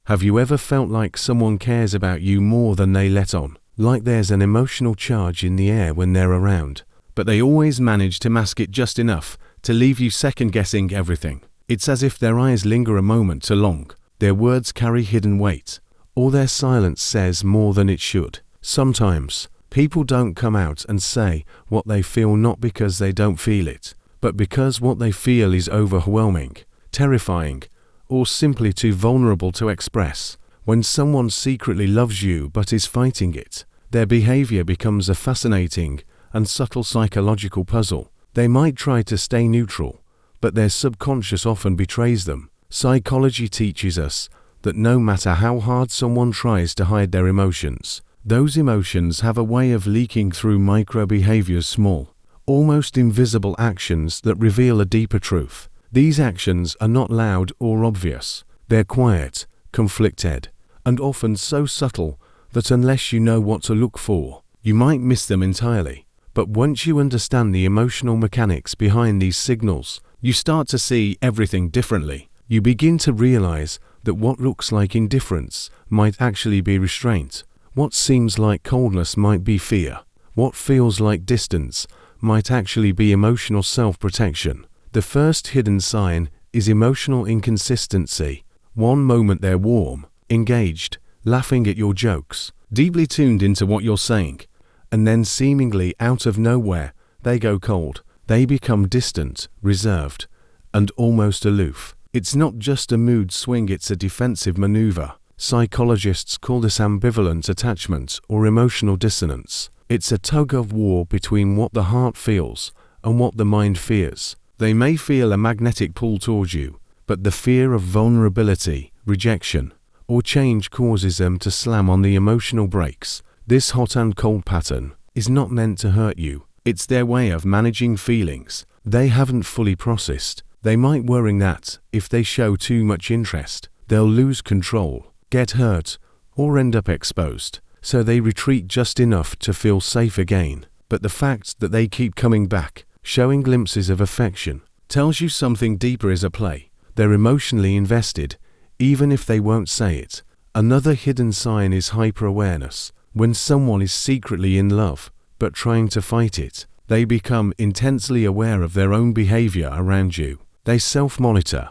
Have you ever felt like someone cares about you more than they let on? Like there's an emotional charge in the air when they're around, but they always manage to mask it just enough to leave you second-guessing everything. It's as if their eyes linger a moment too long, their words carry hidden weight, or their silence says more than it should. Sometimes, people don't come out and say what they feel not because they don't feel it, but because what they feel is overwhelming, terrifying, or simply too vulnerable to express. When someone secretly loves you but is fighting it, their behavior becomes a fascinating and subtle psychological puzzle. They might try to stay neutral, but their subconscious often betrays them. Psychology teaches us that no matter how hard someone tries to hide their emotions, those emotions have a way of leaking through micro-behaviors, small, almost invisible actions that reveal a deeper truth. These actions are not loud or obvious. They're quiet, conflicted, and often so subtle that unless you know what to look for, you might miss them entirely. But once you understand the emotional mechanics behind these signals, you start to see everything differently. You begin to realize that what looks like indifference might actually be restraint. What seems like coldness might be fear. What feels like distance might actually be emotional self-protection. The first hidden sign is emotional inconsistency. One moment they're warm, engaged, laughing at your jokes, deeply tuned into what you're saying, and then seemingly out of nowhere, they go cold. They become distant, reserved, and almost aloof. It's not just a mood swing, it's a defensive maneuver. Psychologists call this ambivalent attachment or emotional dissonance. It's a tug-of-war between what the heart feels and what the mind fears. They may feel a magnetic pull towards you, but the fear of vulnerability, rejection, or change causes them to slam on the emotional brakes. This hot and cold pattern is not meant to hurt you. It's their way of managing feelings they haven't fully processed. They might worry that, if they show too much interest, they'll lose control, get hurt, or end up exposed. So they retreat just enough to feel safe again. But the fact that they keep coming back, showing glimpses of affection, tells you something deeper is at play. They're emotionally invested, even if they won't say it. Another hidden sign is hyper-awareness. When someone is secretly in love, but trying to fight it, they become intensely aware of their own behavior around you. They self-monitor,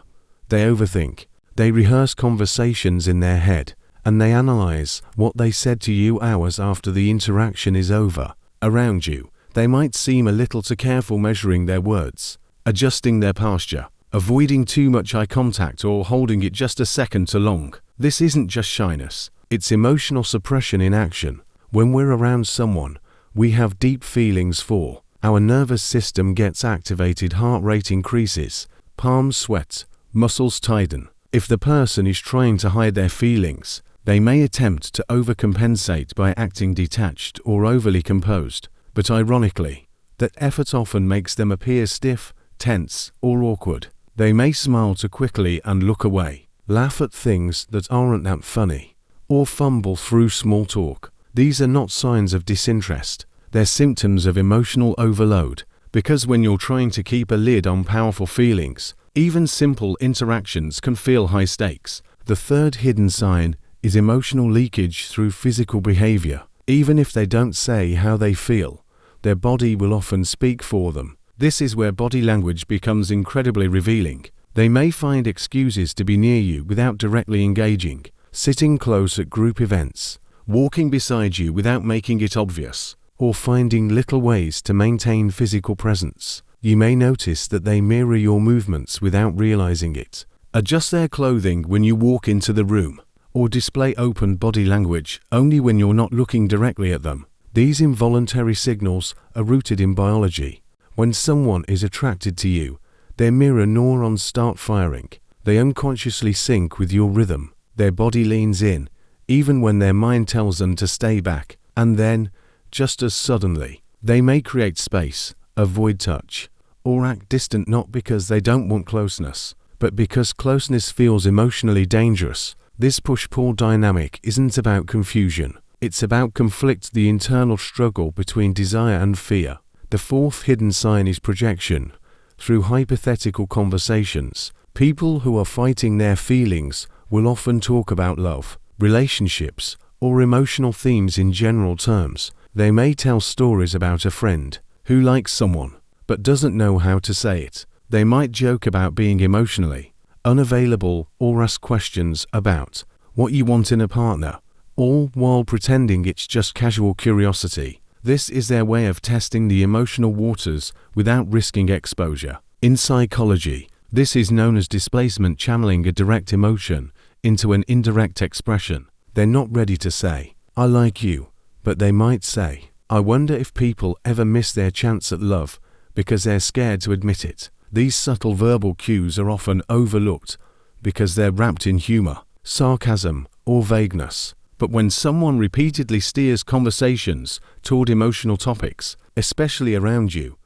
they overthink, they rehearse conversations in their head, and they analyze what they said to you hours after the interaction is over. Around you, they might seem a little too careful, measuring their words, adjusting their posture, avoiding too much eye contact, or holding it just a second too long. This isn't just shyness, it's emotional suppression in action. When we're around someone we have deep feelings for, our nervous system gets activated, heart rate increases, palms sweat, muscles tighten. If the person is trying to hide their feelings, they may attempt to overcompensate by acting detached or overly composed. But ironically, that effort often makes them appear stiff, tense, or awkward. They may smile too quickly and look away, laugh at things that aren't that funny, or fumble through small talk. These are not signs of disinterest, they're symptoms of emotional overload, because when you're trying to keep a lid on powerful feelings, even simple interactions can feel high stakes. The third hidden sign is emotional leakage through physical behavior. Even if they don't say how they feel, their body will often speak for them. This is where body language becomes incredibly revealing. They may find excuses to be near you without directly engaging, sitting close at group events, walking beside you without making it obvious, or finding little ways to maintain physical presence. You may notice that they mirror your movements without realizing it, adjust their clothing when you walk into the room, or display open body language only when you're not looking directly at them. These involuntary signals are rooted in biology. When someone is attracted to you, their mirror neurons start firing. They unconsciously sync with your rhythm. Their body leans in, even when their mind tells them to stay back. And then, just as suddenly, they may create space, avoid touch, or act distant, not because they don't want closeness, but because closeness feels emotionally dangerous. This push-pull dynamic isn't about confusion. It's about conflict, the internal struggle between desire and fear. The fourth hidden sign is projection. Through hypothetical conversations, people who are fighting their feelings will often talk about love, relationships, or emotional themes in general terms. They may tell stories about a friend who likes someone but doesn't know how to say it. They might joke about being emotionally unavailable or ask questions about what you want in a partner, all while pretending it's just casual curiosity. This is their way of testing the emotional waters without risking exposure. In psychology, this is known as displacement, channeling a direct emotion into an indirect expression. They're not ready to say, "I like you," but they might say, "I wonder if people ever miss their chance at love because they're scared to admit it." These subtle verbal cues are often overlooked because they're wrapped in humor, sarcasm, or vagueness. But when someone repeatedly steers conversations toward emotional topics, especially around you,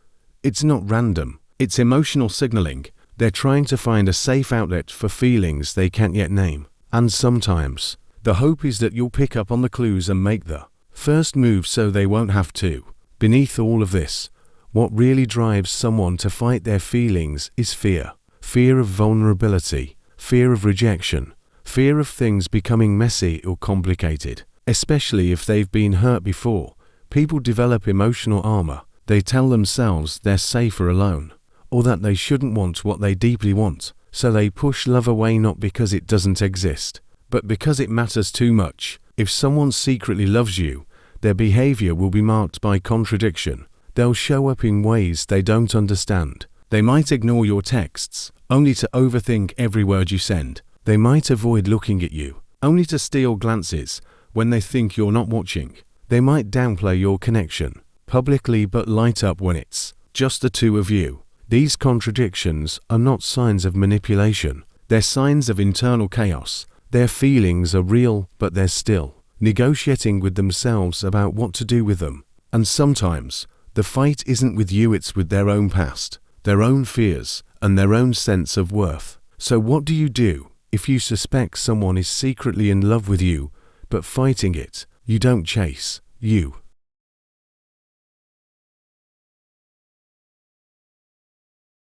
it's not random. It's emotional signaling. They're trying to find a safe outlet for feelings they can't yet name. And sometimes, the hope is that you'll pick up on the clues and make the first move so they won't have to. Beneath all of this, what really drives someone to fight their feelings is fear. Fear of vulnerability, fear of rejection, fear of things becoming messy or complicated. Especially if they've been hurt before, people develop emotional armor. They tell themselves they're safer alone, or that they shouldn't want what they deeply want. So they push love away, not because it doesn't exist, but because it matters too much. If someone secretly loves you, their behavior will be marked by contradiction. They'll show up in ways they don't understand. They might ignore your texts, only to overthink every word you send. They might avoid looking at you, only to steal glances when they think you're not watching. They might downplay your connection publicly but light up when it's just the two of you. These contradictions are not signs of manipulation. They're signs of internal chaos. Their feelings are real, but they're still negotiating with themselves about what to do with them. And sometimes, the fight isn't with you, it's with their own past, their own fears, and their own sense of worth. So what do you do if you suspect someone is secretly in love with you, but fighting it? You don't chase. You